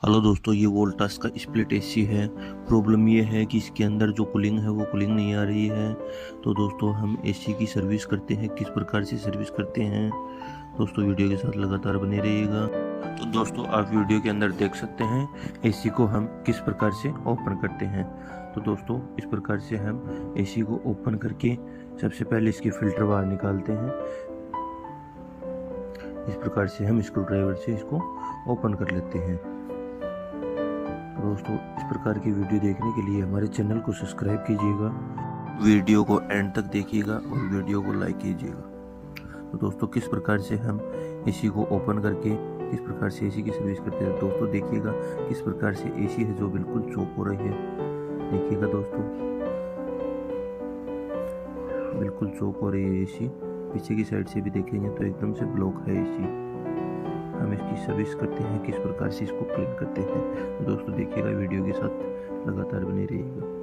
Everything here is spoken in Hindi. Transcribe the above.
हेलो दोस्तों, ये वोल्टास का स्प्लिट एसी है। प्रॉब्लम ये है कि इसके अंदर जो कूलिंग है वो कूलिंग नहीं आ रही है। तो दोस्तों हम एसी की सर्विस करते हैं, किस प्रकार से सर्विस करते हैं दोस्तों वीडियो के साथ लगातार बने रहिएगा। तो दोस्तों आप वीडियो के अंदर देख सकते हैं एसी को हम किस प्रकार से ओपन करते हैं। तो दोस्तों इस प्रकार से हम एसी को ओपन करके सबसे पहले इसके फिल्टर बाहर निकालते हैं। इस प्रकार से हम स्क्रू ड्राइवर से इसको ओपन कर लेते हैं। दोस्तों इस प्रकार की वीडियो देखने के लिए हमारे चैनल को सब्सक्राइब कीजिएगा, वीडियो को एंड तक देखिएगा और वीडियो को लाइक कीजिएगा। तो दोस्तों किस प्रकार से हम एसी को ओपन करके किस प्रकार से एसी की सर्विस करते हैं दोस्तों देखिएगा। किस प्रकार से एसी है जो बिल्कुल चौक हो रही है, देखिएगा दोस्तों बिल्कुल चौक हो रही है एसी। पीछे की साइड से भी देखेंगे तो एकदम से ब्लॉक है एसी। हम इसकी सर्विस करते हैं, किस प्रकार से इसको क्लीन करते हैं दोस्तों देखिएगा, वीडियो के साथ लगातार बने रहिएगा।